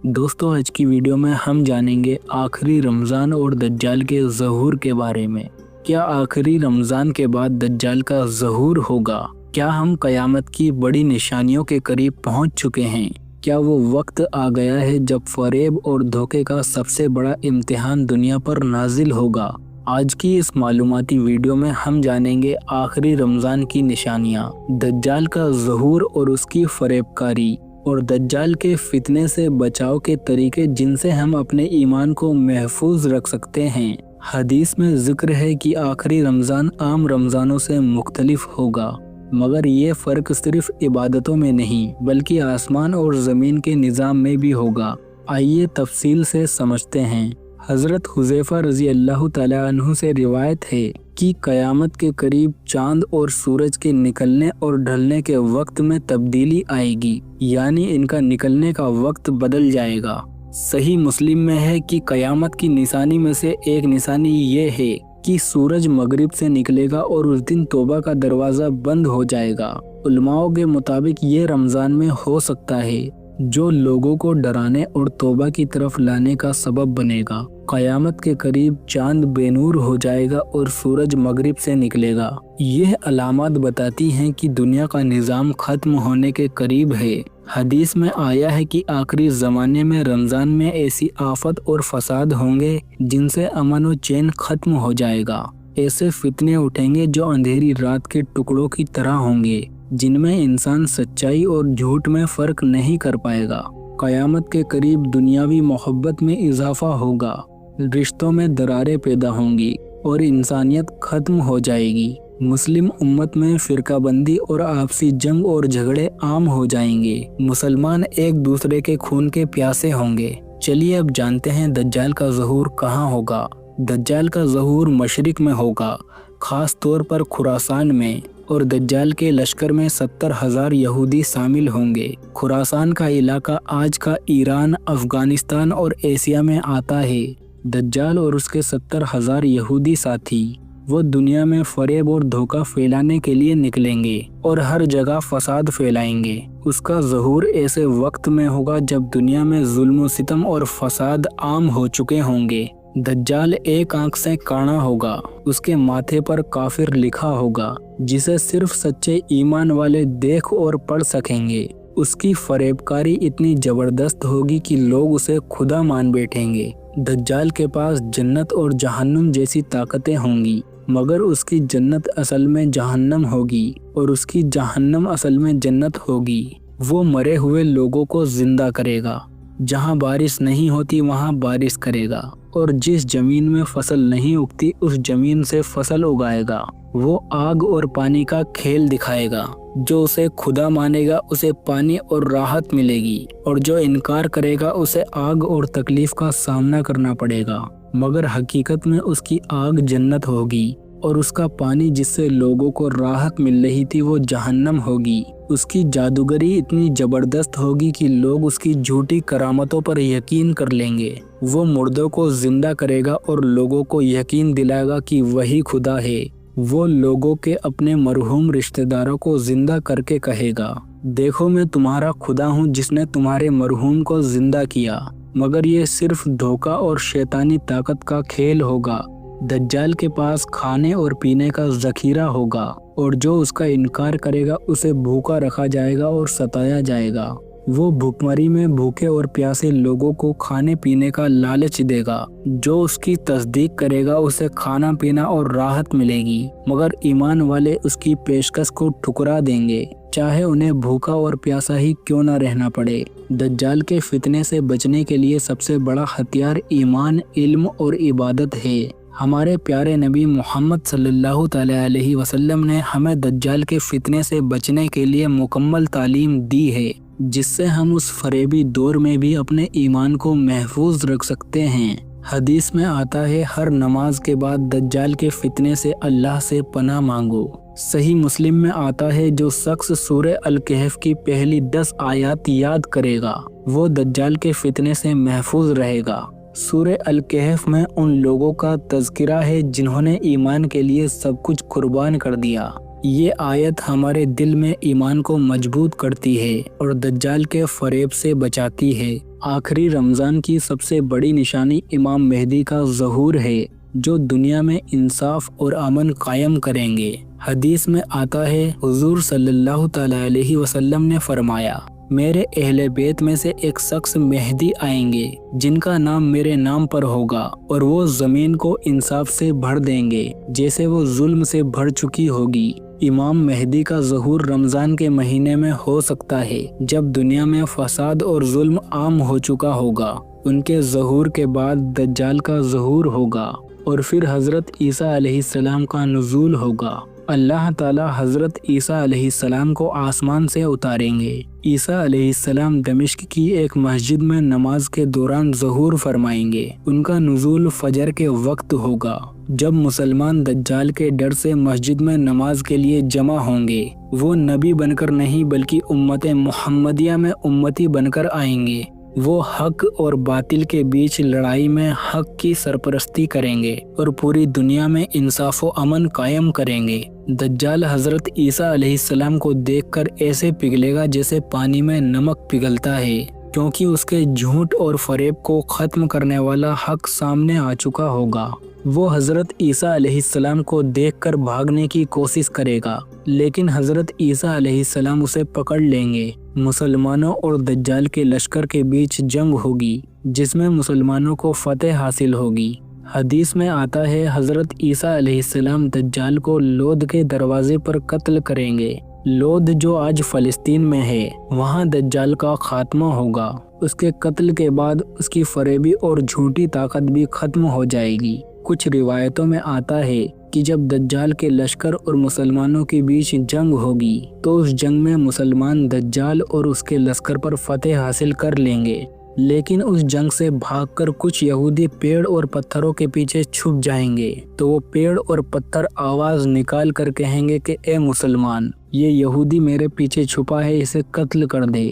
दोस्तों, आज की वीडियो में हम जानेंगे आखिरी रमज़ान और दज्जाल के ज़हूर के बारे में। क्या आखिरी रमज़ान के बाद दज्जाल का ज़हूर होगा? क्या हम क़यामत की बड़ी निशानियों के करीब पहुंच चुके हैं? क्या वो वक्त आ गया है जब फ़रेब और धोखे का सबसे बड़ा इम्तिहान दुनिया पर नाजिल होगा? आज की इस मालूमाती वीडियो में हम जानेंगे आखिरी रमज़ान की निशानियाँ, दज्जाल का ज़हूर और उसकी फ़रेबकारी, और दज्जाल के फितने से बचाव के तरीके जिनसे हम अपने ईमान को महफूज रख सकते हैं। हदीस में जिक्र है कि आखिरी रमज़ान आम रमज़ानों से मुख्तलिफ होगा, मगर ये फ़र्क सिर्फ इबादतों में नहीं बल्कि आसमान और ज़मीन के निज़ाम में भी होगा। आइए तफसील से समझते हैं। हज़रत हुज़ैफ़ा रज़ी अल्लाह तआला अन्हु से रिवायत है कि क़यामत के करीब चांद और सूरज के निकलने और ढलने के वक्त में तब्दीली आएगी, यानी इनका निकलने का वक्त बदल जाएगा। सही मुस्लिम में है कि क़यामत की निशानी में से एक निशानी ये है कि सूरज मगरिब से निकलेगा और उस दिन तौबा का दरवाज़ा बंद हो जाएगा। उलमाओं के मुताबिक ये रमज़ान में हो सकता है, जो लोगों को डराने और तौबा की तरफ लाने का सबब बनेगा। क़यामत के करीब चांद बेनूर हो जाएगा और सूरज मगरिब से निकलेगा। यह अलामत बताती हैं कि दुनिया का निज़ाम ख़त्म होने के करीब है। हदीस में आया है कि आखिरी ज़माने में रमज़ान में ऐसी आफत और फसाद होंगे जिनसे अमन व चैन ख़त्म हो जाएगा। ऐसे फितने उठेंगे जो अंधेरी रात के टुकड़ों की तरह होंगे, जिनमें इंसान सच्चाई और झूठ में फ़र्क नहीं कर पाएगा। क़यामत के करीब दुनियावी मोहब्बत में इजाफा होगा, रिश्तों में दरारें पैदा होंगी और इंसानियत ख़त्म हो जाएगी। मुस्लिम उम्मत में फ़िरकाबंदी और आपसी जंग और झगड़े आम हो जाएंगे। मुसलमान एक दूसरे के खून के प्यासे होंगे। चलिए अब जानते हैं दज्जाल का ज़हूर कहाँ होगा। दज्जाल का ज़हूर मशरिक में होगा, ख़ास तौर पर खुरासान में, और दज्जाल के लश्कर में 70,000 यहूदी शामिल होंगे। खुरासान का इलाका आज का ईरान, अफ़गानिस्तान और एशिया में आता है। दज्जाल और उसके 70,000 यहूदी साथी वो दुनिया में फ़रेब और धोखा फैलाने के लिए निकलेंगे और हर जगह फसाद फैलाएंगे। उसका ज़हूर ऐसे वक्त में होगा जब दुनिया में जुल्म सितम और फसाद आम हो चुके होंगे। दज्जाल एक आंख से काना होगा, उसके माथे पर काफिर लिखा होगा, जिसे सिर्फ सच्चे ईमान वाले देख और पढ़ सकेंगे। उसकी फरेबकारी इतनी ज़बरदस्त होगी कि लोग उसे खुदा मान बैठेंगे। दज्जाल के पास जन्नत और जहन्नुम जैसी ताकतें होंगी, मगर उसकी जन्नत असल में जहन्नम होगी और उसकी जहन्नम असल में जन्नत होगी। वो मरे हुए लोगों को जिंदा करेगा, जहाँ बारिश नहीं होती वहाँ बारिश करेगा, और जिस जमीन में फसल नहीं उगती उस जमीन से फसल उगाएगा। वो आग और पानी का खेल दिखाएगा। जो उसे खुदा मानेगा उसे पानी और राहत मिलेगी, और जो इनकार करेगा उसे आग और तकलीफ का सामना करना पड़ेगा। मगर हकीकत में उसकी आग जन्नत होगी और उसका पानी जिससे लोगों को राहत मिल रही थी वो जहन्नम होगी। उसकी जादूगरी इतनी ज़बरदस्त होगी कि लोग उसकी झूठी करामतों पर यकीन कर लेंगे। वो मुर्दों को जिंदा करेगा और लोगों को यकीन दिलाएगा कि वही खुदा है। वो लोगों के अपने मरहूम रिश्तेदारों को जिंदा करके कहेगा, देखो मैं तुम्हारा खुदा हूँ जिसने तुम्हारे मरहूम को जिंदा किया। मगर ये सिर्फ धोखा और शैतानी ताकत का खेल होगा। दज्जाल के पास खाने और पीने का ज़ख़ीरा होगा, और जो उसका इनकार करेगा उसे भूखा रखा जाएगा और सताया जाएगा। वो भूखमरी में भूखे और प्यासे लोगों को खाने पीने का लालच देगा। जो उसकी तस्दीक करेगा उसे खाना पीना और राहत मिलेगी, मगर ईमान वाले उसकी पेशकश को ठुकरा देंगे, चाहे उन्हें भूखा और प्यासा ही क्यों न रहना पड़े। दज्जाल के फितने से बचने के लिए सबसे बड़ा हथियार ईमान, इल्म और इबादत है। हमारे प्यारे नबी मोहम्मद सल्लल्लाहु अलैहि वसल्लम ने हमें दज्जाल के फितने से बचने के लिए मुकम्मल तालीम दी है, जिससे हम उस फरेबी दौर में भी अपने ईमान को महफूज रख सकते हैं। हदीस में आता है, हर नमाज के बाद दज्जाल के फितने से अल्लाह से पनाह मांगो। सही मुस्लिम में आता है, जो शख्स सूरह अल कहफ की पहली 10 आयत याद करेगा वो दज्जाल के फितने से महफूज रहेगा। सूरह अल कहफ में उन लोगों का तज़किरा है जिन्होंने ईमान के लिए सब कुछ कुर्बान कर दिया। ये आयत हमारे दिल में ईमान को मजबूत करती है और दज्जाल के फरेब से बचाती है। आखिरी रमज़ान की सबसे बड़ी निशानी इमाम मेहदी का ज़हूर है, जो दुनिया में इंसाफ और अमन कायम करेंगे। हदीस में आता है, हुजूर सल्लल्लाहु तआला अलैहि वसल्लम ने फरमाया, मेरे अहले बैत में से एक शख्स मेहदी आएंगे जिनका नाम मेरे नाम पर होगा, और वो ज़मीन को इंसाफ से भर देंगे जैसे वो जुल्म से भर चुकी होगी। इमाम मेहदी का ज़हूर रमज़ान के महीने में हो सकता है जब दुनिया में फसाद और जुल्म आम हो चुका होगा। उनके ज़हूर के बाद दज्जाल का ज़हूर होगा और फिर हज़रत ईसा अलैहिस्सलाम का नुज़ूल होगा। अल्लाह ताला हज़रत ईसा अलैहिस्सलाम को आसमान से उतारेंगे। ईसा अलैहिस्सलाम दमिश्क की एक मस्जिद में नमाज के दौरान ज़हूर फरमाएंगे। उनका नुज़ूल फजर के वक्त होगा, जब मुसलमान दज्जाल के डर से मस्जिद में नमाज के लिए जमा होंगे। वो नबी बनकर नहीं बल्कि उम्मत मुहम्मदिया में उम्मती बनकर आएंगे। वो हक और बातिल के बीच लड़ाई में हक की सरपरस्ती करेंगे और पूरी दुनिया में इंसाफ व अमन कायम करेंगे। दज्जाल हज़रत ईसा अलैहिस्सलाम को देखकर ऐसे पिघलेगा जैसे पानी में नमक पिघलता है, क्योंकि उसके झूठ और फरेब को ख़त्म करने वाला हक सामने आ चुका होगा। वो हज़रत ईसा अलैहिस्सलाम को देखकर भागने की कोशिश करेगा, लेकिन हज़रत ईसा अलैहिस्सलाम उसे पकड़ लेंगे। मुसलमानों और दज्जाल के लश्कर के बीच जंग होगी, जिसमें मुसलमानों को फतेह हासिल होगी। हदीस में आता है, हज़रत ईसा अलैहिस्सलाम दज्जाल को लोद के दरवाजे पर कत्ल करेंगे। लोद जो आज फ़लस्तीन में है, वहाँ दज्जाल का खात्मा होगा। उसके कत्ल के बाद उसकी फरेबी और झूठी ताकत भी खत्म हो जाएगी। कुछ रिवायतों में आता है कि जब दज्जाल के लश्कर और मुसलमानों के बीच जंग होगी तो उस जंग में मुसलमान दज्जाल और उसके लश्कर पर फतेह हासिल कर लेंगे, लेकिन उस जंग से भागकर कुछ यहूदी पेड़ और पत्थरों के पीछे छुप जाएंगे। तो वो पेड़ और पत्थर आवाज निकाल कर कहेंगे कि ए मुसलमान, ये यहूदी मेरे पीछे छुपा है, इसे कत्ल कर दे।